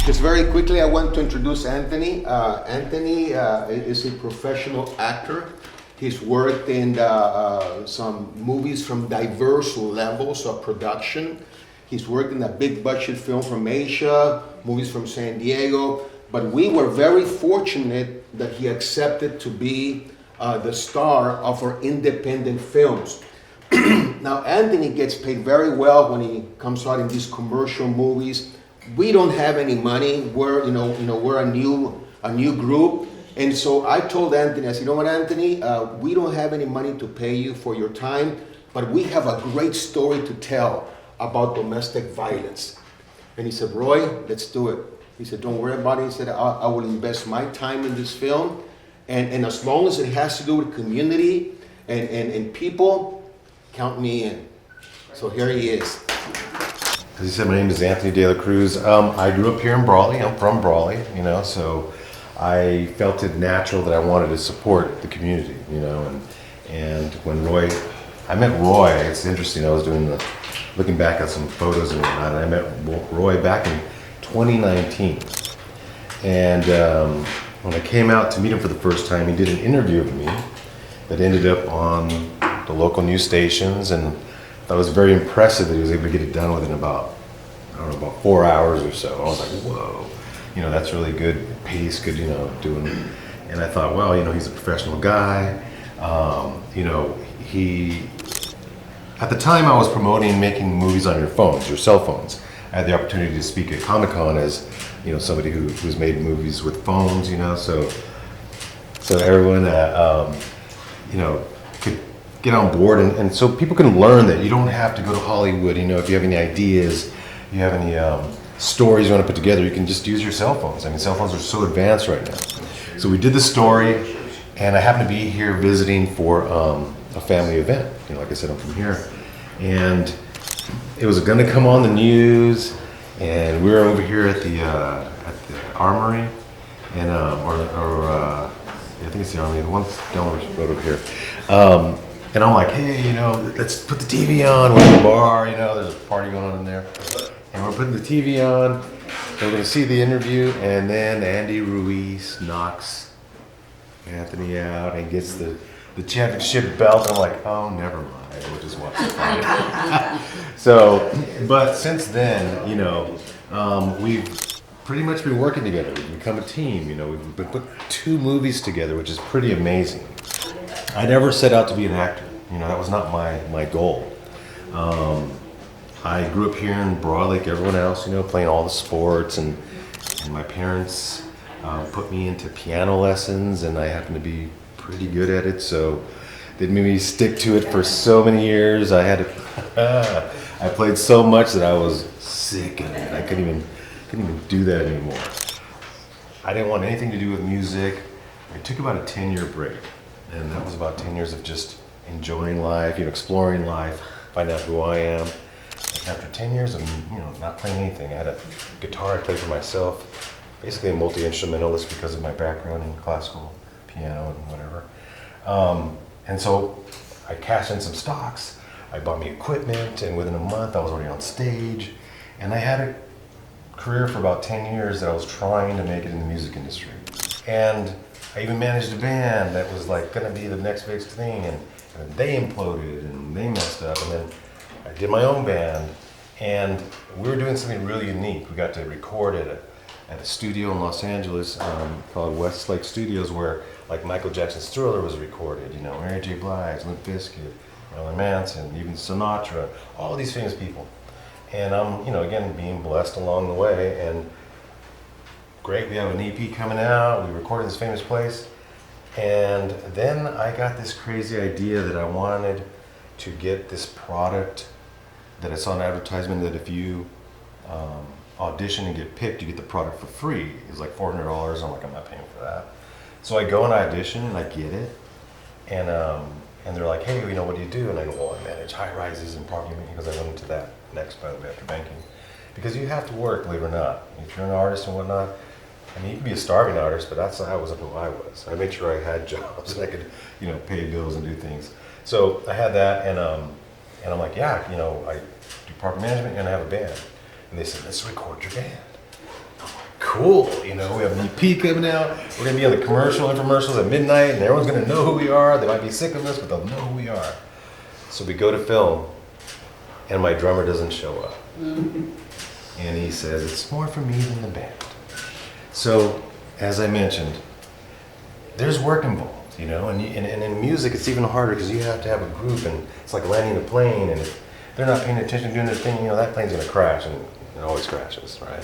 Just very quickly, I want to introduce Anthony. Anthony is a professional actor. He's worked in some movies from diverse levels of production. He's worked in a big budget film from Asia, movies from San Diego, but we were very fortunate that he accepted to be the star of our independent films. Now, Anthony gets paid very well when he comes out in these commercial movies. We don't have any money. We're, we're a new group. And so I told Anthony, I said, you know what, Anthony, we don't have any money to pay you for your time, but we have a great story to tell about domestic violence. And he said, Roy, let's do it. He said, don't worry about it. He said, I will invest my time in this film. And as long as it has to do with community and people, count me in. So here he is. As you said, my name is Anthony De La Cruz. I grew up here in Brawley. I'm from Brawley, so I felt it natural that I wanted to support the community, and when I met Roy, it's interesting, I was looking back at some photos and whatnot, and I met Roy back in 2019. And when I came out to meet him for the first time, he did an interview of me that ended up on the local news stations, and I was very impressive that he was able to get it done within about 4 hours or so. I was like, whoa, that's really good pace, good, doing. And I thought, well, he's a professional guy. He, at the time I was promoting making movies on your phones, your cell phones. I had the opportunity to speak at Comic-Con as, somebody who's made movies with phones, so everyone, could get on board, and so people can learn that you don't have to go to Hollywood. If you have any ideas, you have any stories you want to put together, you can just use your cell phones. I mean, cell phones are so advanced right now. So we did the story, and I happened to be here visiting for a family event. Like I said, I'm from here, and it was going to come on the news, and we were over here at the Armory, and I think it's the Armory, the one down the road over here. And I'm like, hey, let's put the TV on. We're in the bar, there's a party going on in there. And we're putting the TV on. We're going to see the interview. And then Andy Ruiz knocks Anthony out and gets the championship belt. And I'm like, oh, never mind. We'll just watch the fight. So, but since then, we've pretty much been working together. We've become a team. We've been put 2 movies together, which is pretty amazing. I never set out to be an actor. That was not my goal. I grew up here in Brawley like everyone else, playing all the sports, and my parents put me into piano lessons, and I happened to be pretty good at it, so they made me stick to it for so many years. I played so much that I was sick of it. I couldn't even do that anymore. I didn't want anything to do with music. I took about a 10-year break. And that was about 10 years of just enjoying life, exploring life, finding out who I am. After 10 years of, not playing anything, I had a guitar I played for myself, basically a multi-instrumentalist because of my background in classical piano and whatever. And so I cashed in some stocks, I bought me equipment, and within a month I was already on stage. And I had a career for about 10 years that I was trying to make it in the music industry. And I even managed a band that was like going to be the next big thing, and they imploded and they messed up, and then I did my own band, and we were doing something really unique. We got to record at a studio in Los Angeles called Westlake Studios, where like Michael Jackson's Thriller was recorded, Mary J. Blige, Limp Bizkit, Marilyn Manson, even Sinatra, all these famous people. And I'm, again, being blessed along the way, and great, we have an EP coming out, we recorded in this famous place, and then I got this crazy idea that I wanted to get this product that I saw an advertisement that if you audition and get picked, you get the product for free. It was like $400, I'm like, I'm not paying for that. So I go and I audition and I get it, and they're like, hey, what do you do? And I go, well, I manage high-rises and property, because I went into that next, by the way, after banking. Because you have to work, believe it or not. If you're an artist and whatnot, you can be a starving artist, but that wasn't who I was. I made sure I had jobs and I could, pay bills and do things. So I had that, and I'm like, yeah, I do property management and I have a band. And they said, let's record your band. Oh my cool. You know, we have an EP coming out. We're gonna be on the infomercials at midnight, and everyone's gonna know who we are. They might be sick of us, but they'll know who we are. So we go to film, and my drummer doesn't show up. And he says, it's more for me than the band. So, as I mentioned, there's work involved, you know, and in music it's even harder because you have to have a group, and it's like landing a plane, and if they're not paying attention doing their thing, you know, that plane's gonna crash, and it always crashes, right?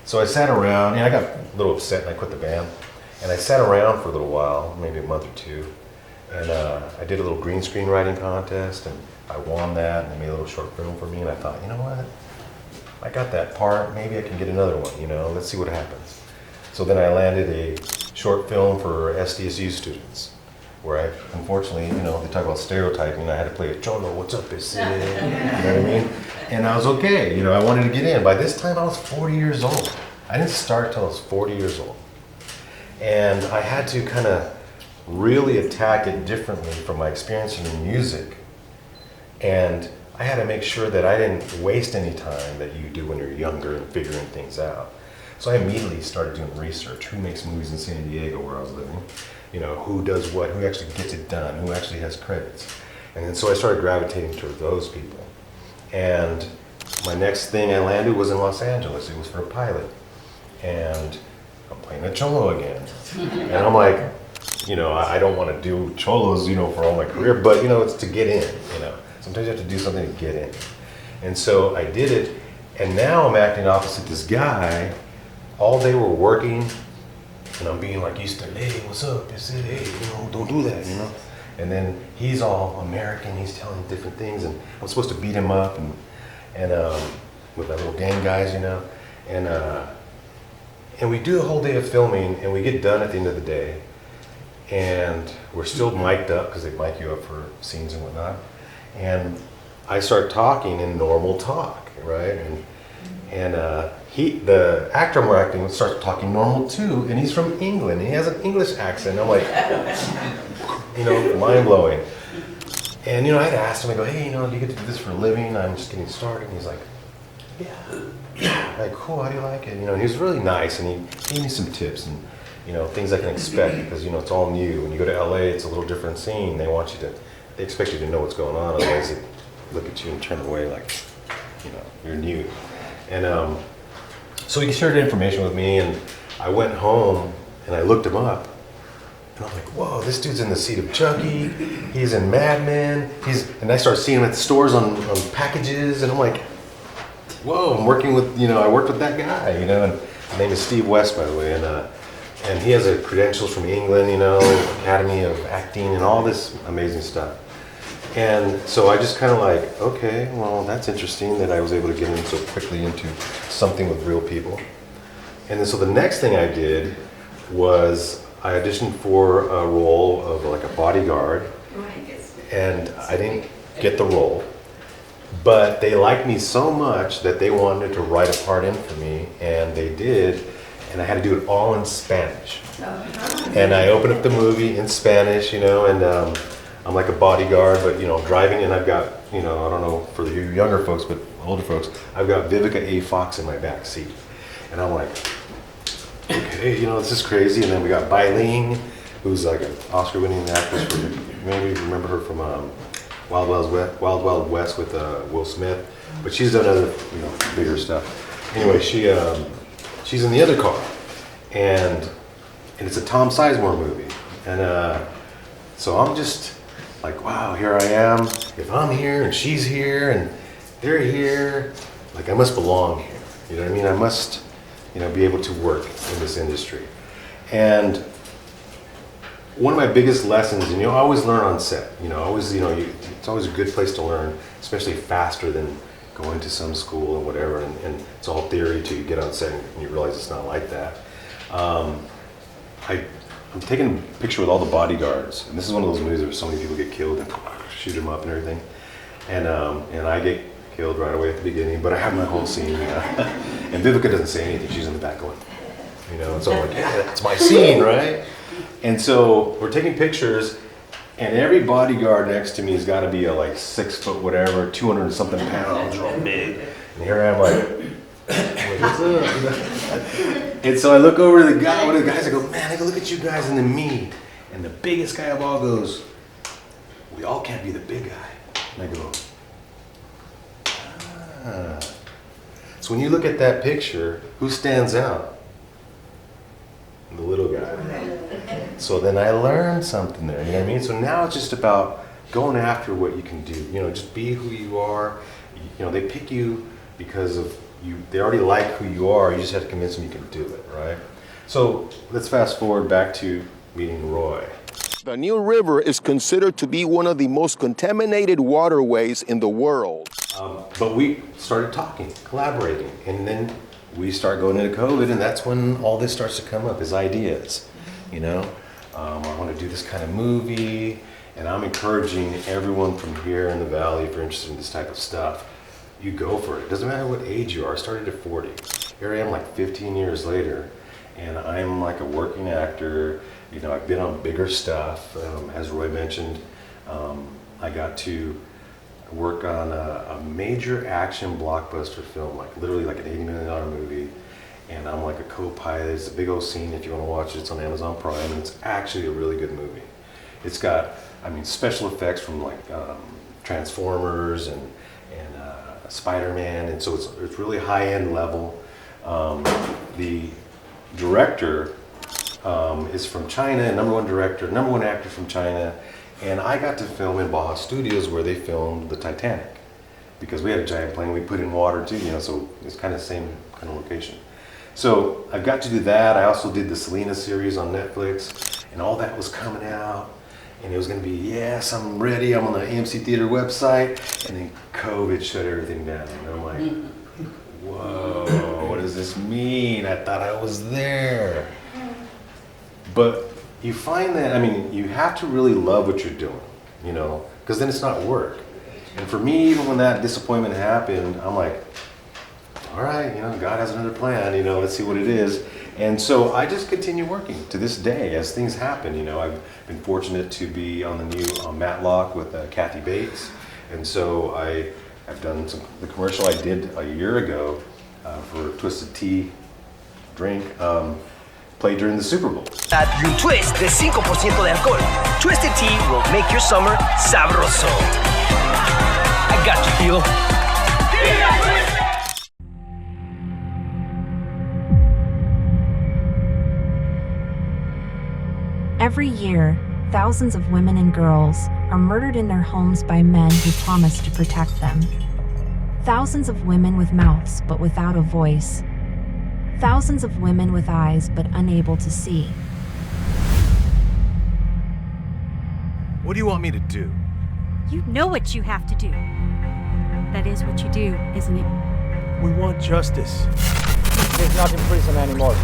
So I sat around, and I got a little upset, and I quit the band. And I sat around for a little while, maybe a month or two, and I did a little green screen writing contest, and I won that, and they made a little short film for me, and I thought, you know what? I got that part, maybe I can get another one, you know, let's see what happens. So then I landed a short film for SDSU students, where I, unfortunately, you know, they talk about stereotyping, I had to play a cholo, what's up, is it? You know what I mean? And I was okay, you know, I wanted to get in. By this time I was 40 years old. I didn't start till I was 40 years old. And I had to kind of really attack it differently from my experience in music. And I had to make sure that I didn't waste any time that you do when you're younger and figuring things out. So I immediately started doing research. Who makes movies in San Diego where I was living? You know, who does what, who actually gets it done, who actually has credits. And then so I started gravitating toward those people. And my next thing I landed was in Los Angeles. It was for a pilot. And I'm playing a cholo again. And I'm like, you know, I don't want to do cholos, you know, for all my career, but you know, it's to get in, you know. Sometimes you have to do something to get in. And so I did it, and now I'm acting opposite this guy. All day we're working, and I'm being like used to, hey, what's up? I said, hey, you know, don't do that, you know. And then he's all American, he's telling different things, and I'm supposed to beat him up, and with my little gang guys, you know. And we do a whole day of filming, and we get done at the end of the day, and we're still mic'd up, because they mic you up for scenes and whatnot. And I start talking in normal talk, right? And the actor I'm acting with starts talking normal too, and he's from England, and he has an English accent. I'm like, you know, mind blowing. And you know, I had asked him, I go, hey, you know, do you get to do this for a living? I'm just getting started. And he's like, yeah. Like, cool, how do you like it? You know, and he was really nice, and he gave me some tips and, you know, things I can expect, because, you know, it's all new. When you go to LA, it's a little different scene. They expect you to know what's going on, otherwise they look at you and turn away like, you know, you're new. And so he shared information with me, and I went home and I looked him up, and I'm like, whoa, this dude's in the seat of Chucky, he's in Mad Men, and I start seeing him at the stores on packages, and I'm like, whoa, I'm working with, you know, I worked with that guy, you know, and his name is Steve West, by the way, and he has a credentials from England, you know, Academy of Acting and all this amazing stuff. And so I just kind of like, okay, well, that's interesting that I was able to get in so quickly into something with real people. And then so the next thing I did was I auditioned for a role of like a bodyguard, and I didn't get the role, but they liked me so much that they wanted to write a part in for me, and they did, and I had to do it all in Spanish. And I opened up the movie in Spanish, you know, and I'm like a bodyguard, but, you know, driving, and I've got, you know, I don't know for you younger folks, but older folks, I've got Vivica A. Fox in my back seat. And I'm like, okay, you know, this is crazy. And then we got Bai Ling, who's like an Oscar-winning actress. Maybe you remember her from Wild Wild West with Will Smith. But she's done other, you know, bigger stuff. Anyway, she's in the other car. And it's a Tom Sizemore movie. And so I'm just like, wow, here I am. If I'm here and she's here and they're here, like I must belong here. You know what I mean? I must, you know, be able to work in this industry. And one of my biggest lessons, and you always learn on set. You know, always, you know, it's always a good place to learn, especially faster than going to some school or whatever. And it's all theory till you get on set and you realize it's not like that. I'm taking a picture with all the bodyguards, and this is one of those movies where so many people get killed and shoot them up and everything, and I get killed right away at the beginning, but I have my whole scene, and Vivica doesn't say anything. She's in the back going, you know, and so I'm like, yeah, that's my scene, right? And so we're taking pictures, and every bodyguard next to me has got to be a like 6 foot whatever, 200 and something pounds, real big, and here I am like, what's up? And so I look over to one of the guys, I go, man, I go, look at you guys, and then me. And the biggest guy of all goes, we all can't be the big guy. And I go, ah. So when you look at that picture, who stands out? The little guy. So then I learned something there, you know what I mean? So now it's just about going after what you can do. You know, just be who you are. You know, they pick you because of you. They already like who you are. You just have to convince them you can do it, right? So let's fast forward back to meeting Roy. The New River is considered to be one of the most contaminated waterways in the world. But we started talking, collaborating, and then we start going into COVID, and that's when all this starts to come up, is ideas, you know? I want to do this kind of movie, and I'm encouraging everyone from here in the Valley, if you're interested in this type of stuff, you go for it. It doesn't matter what age you are. I started at 40. Here I am like 15 years later, and I'm like a working actor. You know, I've been on bigger stuff. As Roy mentioned, I got to work on a major action blockbuster film, like literally like an $80 million movie, and I'm like a co-pilot. It's a big old scene. If you want to watch it, it's on Amazon Prime, and it's actually a really good movie. It's got, I mean, special effects from like Transformers and Spider-Man, and so it's really high-end level. The director is from China, number one actor from China. And I got to film in Baja Studios where they filmed the Titanic, because we had a giant plane, we put in water too, you know, so it's kind of the same kind of location. So I got to do that. I also did the Selena series on Netflix, and all that was coming out, and it was gonna be, yes, I'm ready, I'm on the AMC Theater website, and then COVID shut everything down. And I'm like, whoa, what does this mean? I thought I was there. But you find that, I mean, you have to really love what you're doing, you know, because then it's not work. And for me, even when that disappointment happened, I'm like, all right, you know, God has another plan, you know, let's see what it is. And so I just continue working to this day as things happen. You know, I've been fortunate to be on the new Matlock with Kathy Bates. And so I've done the commercial I did a year ago for Twisted Tea drink. Played during the Super Bowl. Add Blue Twist de 5% de alcohol. Twisted Tea will make your summer sabroso. I got you, Tio. Every year, thousands of women and girls are murdered in their homes by men who promise to protect them. Thousands of women with mouths but without a voice. Thousands of women with eyes but unable to see. What do you want me to do? You know what you have to do. That is what you do, isn't it? We want justice. He's not in prison anymore.